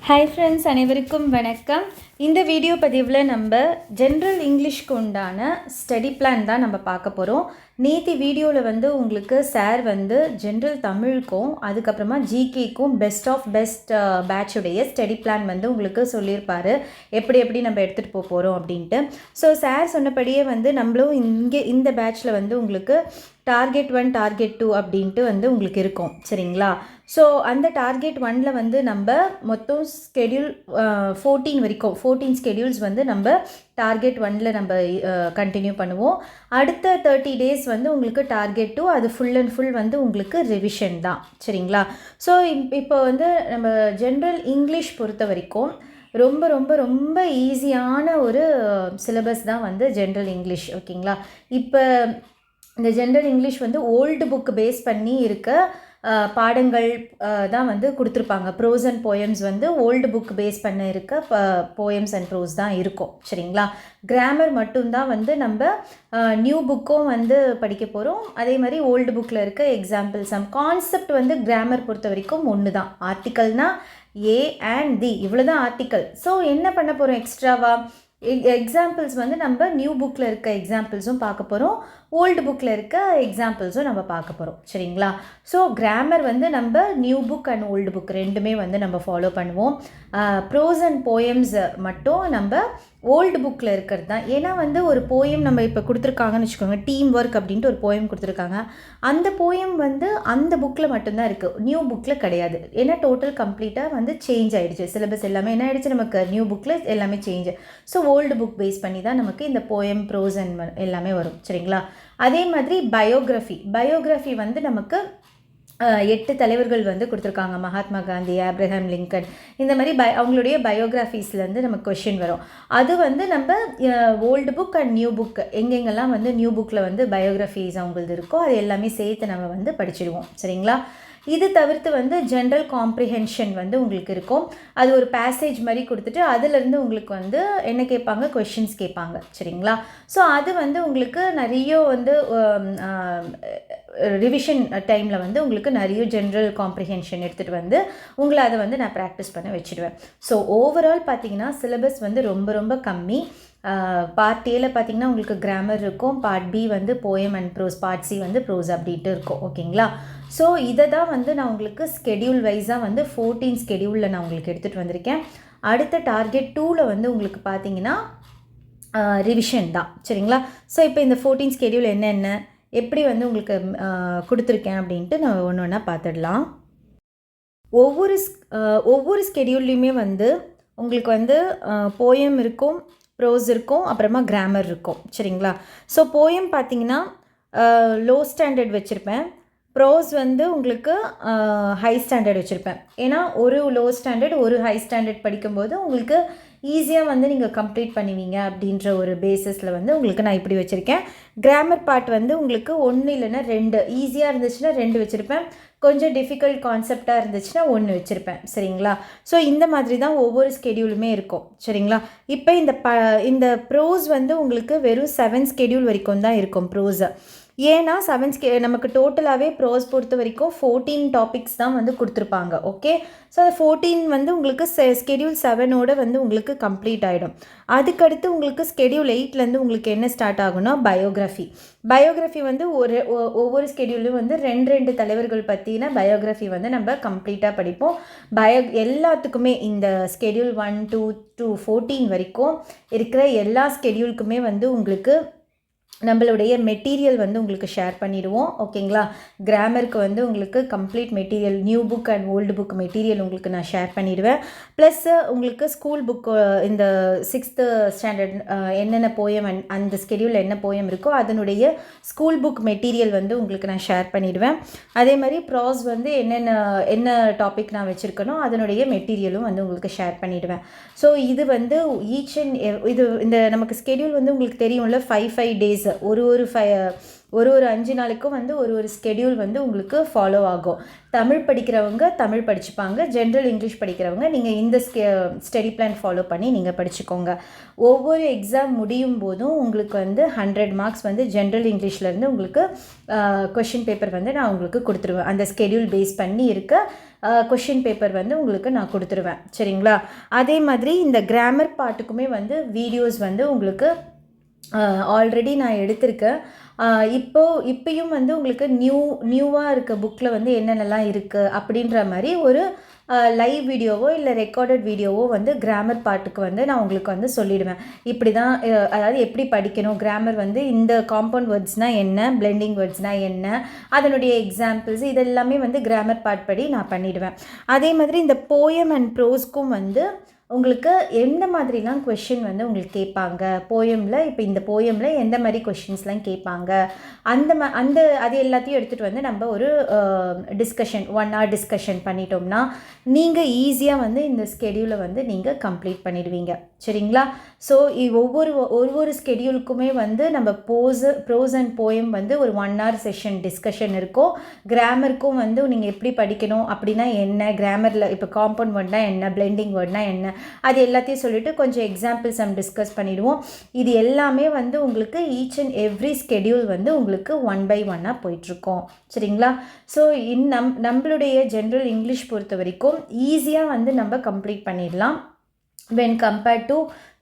Hi friends, அனைவருக்கும் வணக்கம். இந்த வீடியோ பதிவில் நம்ம ஜென்ரல் இங்கிலீஷ்க்கு உண்டான ஸ்டடி பிளான் தான் நம்ம பார்க்க போகிறோம். நேற்று வீடியோவில் உங்களுக்கு சார் ஜென்ரல் தமிழுக்கும் அதுக்கப்புறமா ஜிகேக்கும் பெஸ்ட் ஆஃப் பெஸ்ட் பேட்சுடைய ஸ்டடி பிளான் உங்களுக்கு சொல்லியிருப்பார், எப்படி நம்ம எடுத்துகிட்டு போக போகிறோம் அப்படின்ட்டு. ஸோ சார் சொன்னபடியே நம்மளும் இங்கே இந்த பேட்சில் உங்களுக்கு டார்கெட் 1 டார்கெட் 2 அப்படின்ட்டு உங்களுக்கு இருக்கும். சரிங்களா? ஸோ அந்த டார்கெட் 1ல் நம்ம மொத்தம் ஸ்கெடியூல் 14 வரைக்கும் 14 ஸ்கெடியூல்ஸ் நம்ம டார்கெட் 1ல் நம்ம கண்டினியூ பண்ணுவோம். அடுத்த 30 டேஸ் உங்களுக்கு டார்கெட் 2, அது ஃபுல் அண்ட் ஃபுல் உங்களுக்கு ரிவிஷன் தான். சரிங்களா? ஸோ இப்போ நம்ம ஜென்ரல் இங்கிலீஷ் பொறுத்த வரைக்கும் ரொம்ப ரொம்ப ரொம்ப ஈஸியான ஒரு சிலபஸ் தான் ஜென்ரல் இங்கிலீஷ். ஓகேங்களா? இப்போ இந்த general English old book base பண்ணி இருக்க பாடங்கள் தான் கொடுத்துருப்பாங்க. Prose and poems old book base பண்ண இருக்க போயம்ஸ் அண்ட் ப்ரோஸ் தான் இருக்கும். சரிங்களா? கிராமர் மட்டும்தான் நம்ம நியூ புக்கும் படிக்க போகிறோம். அதே மாதிரி ஓல்டு புக்கில் இருக்க எக்ஸாம்பிள்ஸ் கான்செப்ட் கிராமர் பொறுத்த வரைக்கும் ஒன்று தான். ஆர்டிக்கல்னால் ஏ அண்ட் தி, இவ்வளோ தான் ஆர்டிக்கல். ஸோ என்ன பண்ண போகிறோம் எக்ஸ்ட்ராவா? எக்ஸாம்பிள்ஸ் நம்ம நியூ புக்கில் இருக்க எக்ஸாம்பிள்ஸும் பார்க்க போகிறோம், ஓல்டு புக்கில் இருக்க எக்ஸாம்பிள்ஸும் நம்ம பார்க்க போகிறோம். சரிங்களா? ஸோ கிராமர் நம்ம new book and old book ரெண்டுமே நம்ம ஃபாலோ பண்ணுவோம். ப்ரோஸ் அண்ட் போயம்ஸ் மட்டும் நம்ம ஓல்டு புக்கில் இருக்கிறது தான். ஏன்னா ஒரு போயம் நம்ம இப்போ கொடுத்துருக்காங்கன்னு வச்சுக்கோங்க, டீம் ஒர்க் அப்படின்ட்டு ஒரு போயம் கொடுத்துருக்காங்க. அந்த போயம் அந்த புக்கில் மட்டும்தான் இருக்குது, நியூ புக்கில் கிடையாது. ஏன்னா டோட்டல் கம்ப்ளீட்டாக சேஞ்ச் ஆகிடுச்சு. சிலபஸ் எல்லாமே என்ன ஆகிடுச்சு, நமக்கு நியூ புக்கில் எல்லாமே change. So old book base பண்ணி தான் நமக்கு இந்த போயம் ப்ரோஸ் அண்ட் எல்லாமே வரும். சரிங்களா? அதே மாதிரி பயோகிராஃபி நமக்கு 8 தலைவர்கள் கொடுத்துருக்காங்க. மகாத்மா காந்தி, ஆப்ரஹாம் லிங்கன், இந்த மாதிரி அவங்களுடைய பயோகிராஃபீஸ்லேருந்து நமக்கு கொஷின் வரும். அது நம்ம old book and new book எங்கெங்கெல்லாம் நியூ புக்கில் பயோகிராஃபீஸ் அவங்களது இருக்கோ அது எல்லாமே சேர்த்து நம்ம படிச்சிடுவோம். சரிங்களா? இது தவிர்த்து ஜென்ரல் காம்ப்ரிஹென்ஷன் உங்களுக்கு இருக்கும். அது ஒரு பேசேஜ் மாதிரி கொடுத்துட்டு அதிலேருந்து உங்களுக்கு என்ன கேட்பாங்க, கொஷின்ஸ் கேட்பாங்க. சரிங்களா? ஸோ அது உங்களுக்கு நிறைய ரிவிஷன் டைமில் உங்களுக்கு நிறைய ஜென்ரல் காம்ப்ரிஹென்ஷன் எடுத்துகிட்டு உங்களை அதை நான் ப்ராக்டிஸ் பண்ண வச்சுடுவேன். ஸோ ஓவரால் பார்த்திங்கன்னா சிலபஸ் ரொம்ப ரொம்ப கம்மி. பார்ட் ஏல பார்த்திங்கன்னா உங்களுக்கு கிராமர் இருக்கும், part B poem and prose, part C prose அப்படின்ட்டு இருக்கும். ஓகேங்களா? ஸோ இதை தான் நான் உங்களுக்கு ஸ்கெடியூல் வைஸாக 14 ஸ்கெடியூலில் நான் உங்களுக்கு எடுத்துகிட்டு வந்திருக்கேன். அடுத்த டார்கெட் 2ல் உங்களுக்கு பார்த்திங்கன்னா ரிவிஷன் தான். சரிங்களா? ஸோ இப்போ இந்த 14 ஸ்கெடியூல் என்னென்ன எப்படி உங்களுக்கு கொடுத்துருக்கேன் அப்படின்ட்டு நம்ம ஒன்று ஒன்றா பார்த்துடலாம். ஒவ்வொரு ஸ்கெடியூல்லையுமே உங்களுக்கு போயம் இருக்கும், ப்ரோஸ் இருக்கும், அப்புறமா கிராமர் இருக்கும். சரிங்களா? ஸோ போயம் பார்த்திங்கன்னா லோ ஸ்டாண்டர்ட் வச்சுருப்பேன். ப்ரோஸ் உங்களுக்கு ஹை ஸ்டாண்டர்ட் வச்சுருப்பேன். ஏன்னா ஒரு லோ ஸ்டாண்டர்ட் ஒரு ஹை ஸ்டாண்டர்ட் படிக்கும்போது உங்களுக்கு ஈஸியாக நீங்கள் கம்ப்ளீட் பண்ணுவீங்க அப்படின்ற ஒரு பேஸிஸில் உங்களுக்கு நான் இப்படி வச்சுருக்கேன். கிராமர் பார்ட் உங்களுக்கு 1 இல்லைன்னா 2, ஈஸியாக இருந்துச்சுன்னா 2 வச்சுருப்பேன், கொஞ்சம் டிஃபிகல்ட் கான்செப்டாக இருந்துச்சுன்னா 1 வச்சுருப்பேன். சரிங்களா? ஸோ இந்த மாதிரி தான் ஒவ்வொரு ஸ்கெடியூலுமே இருக்கும். சரிங்களா? இப்போ இந்த ப்ரோஸ் உங்களுக்கு வெறும் 7 ஸ்கெடியூல் வரைக்கும் தான் இருக்கும் ப்ரோஸை. ஏன்னா 7 நமக்கு டோட்டலாகவே ப்ரோஸ் பொறுத்த வரைக்கும் 14 டாபிக்ஸ் தான் கொடுத்துருப்பாங்க. ஓகே? ஸோ 14 உங்களுக்கு ஸ்கெடியூல் 7ஓட உங்களுக்கு கம்ப்ளீட் ஆகிடும். அதுக்கடுத்து உங்களுக்கு ஸ்கெடியூல் 8லேருந்து உங்களுக்கு என்ன ஸ்டார்ட் ஆகும்னா பயோகிராஃபி ஒவ்வொரு ஸ்கெடியூலும் 2 தலைவர்கள் பற்றின பயோகிராஃபி நம்ம கம்ப்ளீட்டாக படிப்போம். எல்லாத்துக்குமே இந்த ஸ்கெடியூல் 1 2 to 14 வரைக்கும் இருக்கிற எல்லா ஸ்கெடியூலுக்குமே உங்களுக்கு நம்மளுடைய மெட்டீரியல் உங்களுக்கு ஷேர் பண்ணிடுவோம். ஓகேங்களா? கிராமருக்கு உங்களுக்கு complete material, new book and old book material உங்களுக்கு நான் ஷேர் பண்ணிடுவேன். ப்ளஸ் உங்களுக்கு ஸ்கூல் புக் இந்த 6th ஸ்டாண்டர்ட் என்னென்ன போயம் அந்த ஸ்கெடியூலில் என்ன போயம் இருக்கோ அதனுடைய ஸ்கூல் புக் மெட்டீரியல் உங்களுக்கு நான் ஷேர் பண்ணிடுவேன். அதே மாதிரி ப்ராஸ் என்ன டாபிக் நான் வச்சுருக்கனோ அதனுடைய மெட்டீரியலும் உங்களுக்கு ஷேர் பண்ணிடுவேன். ஸோ இது ஈச் அண்ட் இது இந்த நமக்கு ஸ்கெடியூல் உங்களுக்கு தெரியும்ல, 5 டேஸ், ஒரு 5 நாளைக்கும் ஒரு ஸ்கெடியூல் உங்களுக்கு ஃபாலோ ஆகும். தமிழ் படிக்கிறவங்க தமிழ் படிச்சுப்பாங்க, ஜென்ரல் இங்கிலீஷ் படிக்கிறவங்க நீங்கள் இந்த ஸ்டடி பிளான் ஃபாலோ பண்ணி நீங்கள் படிச்சுக்கோங்க. ஒவ்வொரு எக்ஸாம் முடியும் போதும் உங்களுக்கு 100 மார்க்ஸ் ஜென்ரல் இங்கிலீஷ்லேருந்து உங்களுக்கு கொஷின் பேப்பர் நான் உங்களுக்கு கொடுத்துருவேன். அந்த ஸ்கெடியூல் பேஸ் பண்ணி இருக்க கொஷின் பேப்பர் வந்து உங்களுக்கு நான் கொடுத்துருவேன். சரிங்களா? அதே மாதிரி இந்த கிராமர் பார்ட்டுக்குமே வந்து வீடியோஸ் வந்து உங்களுக்கு ஆல்ரெடி நான் எடுத்திருக்கேன். இப்போயும் வந்து உங்களுக்கு நியூவாக இருக்க புக்கில் வந்து என்னென்னலாம் இருக்குது அப்படின்ற மாதிரி ஒரு லைவ் வீடியோவோ இல்லை ரெக்கார்டட் வீடியோவோ வந்து கிராமர் பார்ட்டுக்கு வந்து நான் உங்களுக்கு வந்து சொல்லிடுவேன். இப்படி தான் அதாவது எப்படி படிக்கணும், கிராமர் வந்து இந்த காம்பவுண்ட் வேர்ட்ஸ்னால் என்ன, பிளெண்டிங் வேர்ட்ஸ்னால் என்ன, அதனுடைய எக்ஸாம்பிள்ஸ் இதெல்லாமே வந்து கிராமர் பார்ட் படி நான் பண்ணிவிடுவேன். அதே மாதிரி இந்த போயம் அண்ட் ப்ரோஸ்க்கும் வந்து உங்களுக்கு எந்த மாதிரிலாம் கொஷின் வந்து உங்களுக்கு கேட்பாங்க, போயமில் இப்போ இந்த போயமில் எந்த மாதிரி கொஷின்ஸ்லாம் கேட்பாங்க, அது எல்லாத்தையும் எடுத்துகிட்டு வந்து நம்ம ஒரு டிஸ்கஷன் 1 hour டிஸ்கஷன் பண்ணிட்டோம்னா நீங்கள் ஈஸியாக வந்து இந்த ஸ்கெடியூலை வந்து நீங்கள் கம்ப்ளீட் பண்ணிடுவீங்க. சரிங்களா? ஸோ ஒவ்வொரு ஸ்கெடியூலுக்குமே வந்து நம்ம ப்ரோஸ் அண்ட் போயம் வந்து ஒரு 1 hour செஷன் டிஸ்கஷன் இருக்கும். கிராமருக்கும் வந்து நீங்கள் எப்படி படிக்கணும் அப்படின்னா என்ன, கிராமரில் இப்போ காம்பவுண்ட் வேர்ட்னா என்ன, பிளெண்டிங் வேர்ட்னா என்ன, அது எல்லாத்தையும் சொல்லிவிட்டு கொஞ்சம் எக்ஸாம்பிள்ஸ் நம்ம டிஸ்கஸ் பண்ணிவிடுவோம். இது எல்லாமே வந்து உங்களுக்கு ஈச் அண்ட் எவ்ரி ஸ்கெடியூல் வந்து உங்களுக்கு 1 by 1 போயிட்டுருக்கோம். சரிங்களா? ஸோ நம்மளுடைய ஜென்ரல் இங்கிலீஷ் பொறுத்த வரைக்கும் ஈஸியாக வந்து நம்ம கம்ப்ளீட் பண்ணிடலாம் when compared to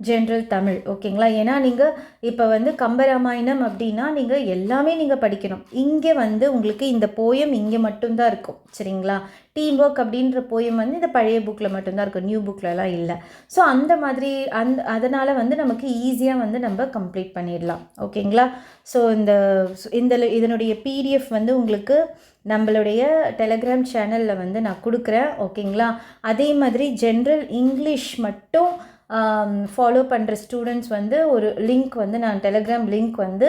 general Tamil. ஓகேங்களா? ஏன்னா நீங்கள் இப்போ வந்து கம்பராமாயணம் அப்படின்னா நீங்கள் எல்லாமே நீங்கள் படிக்கணும். இங்கே வந்து உங்களுக்கு இந்த போயம் இங்கே மட்டும்தான் இருக்கும். சரிங்களா? டீம் ஒர்க் அப்படின்ற போயம் வந்து இந்த பழைய புக்கில் மட்டும்தான் இருக்கும், நியூ புக்கிலலாம் இல்லை. ஸோ அந்த மாதிரி அதனால் வந்து நமக்கு ஈஸியாக வந்து நம்ம கம்ப்ளீட் பண்ணிடலாம். ஓகேங்களா? ஸோ இதனுடைய பிடிஎஃப் வந்து உங்களுக்கு நம்மளுடைய டெலகிராம் சேனலில் வந்து நான் கொடுக்குறேன். ஓகேங்களா? அதே மாதிரி ஜென்ரல் இங்கிலீஷ் மட்டும் ஃபாலோ பண்ணுற ஸ்டூடெண்ட்ஸ் வந்து ஒரு லிங்க் வந்து நான் டெலகிராம் லிங்க் வந்து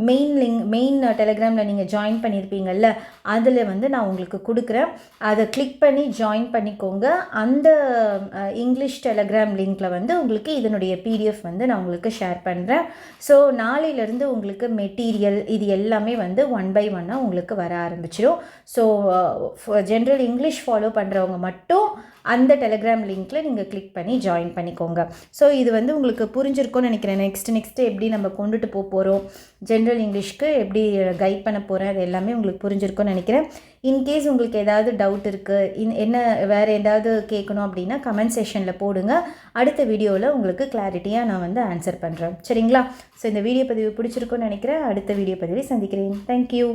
மெயின் டெலகிராமில் நீங்கள் ஜாயின் பண்ணியிருப்பீங்கள்ல, அதில் வந்து நான் உங்களுக்கு கொடுக்குறேன். அதை கிளிக் பண்ணி ஜாயின் பண்ணிக்கோங்க. அந்த இங்கிலீஷ் டெலகிராம் லிங்க்கில் வந்து உங்களுக்கு இதனுடைய பிடிஎஃப் வந்து நான் உங்களுக்கு ஷேர் பண்ணுறேன். ஸோ நாளையிலேருந்து உங்களுக்கு மெட்டீரியல் இது எல்லாமே வந்து 1 by 1 உங்களுக்கு வர ஆரம்பிச்சிடும். ஸோ ஜென்ரல் இங்கிலீஷ் ஃபாலோ பண்ணுறவங்க மட்டும் அந்த டெலகிராம் லிங்க்கில் நீங்கள் கிளிக் பண்ணி ஜாயின் பண்ணிக்கோங்க. ஸோ இது வந்து உங்களுக்கு புரிஞ்சிருக்கும்னு நினைக்கிறேன். நெக்ஸ்ட்டு எப்படி நம்ம கொண்டுட்டு போகிறோம், ஜென்ரல் இங்கிலீஷ்க்கு எப்படி கைட் பண்ண போகிறேன், அது எல்லாமே உங்களுக்கு புரிஞ்சிருக்கும்னு நினைக்கிறேன். இன்கேஸ் உங்களுக்கு ஏதாவது டவுட் இருக்குது, என்ன வேறு ஏதாவது கேட்கணும் அப்படின்னா கமெண்ட் செக்ஷனில் போடுங்க. அடுத்த வீடியோவில் உங்களுக்கு கிளாரிட்டியாக நான் வந்து ஆன்சர் பண்ணுறேன். சரிங்களா? ஸோ இந்த வீடியோ பதிவு பிடிச்சிருக்குன்னு நினைக்கிறேன். அடுத்த வீடியோ பதிவை சந்திக்கிறேன். தேங்க்யூ.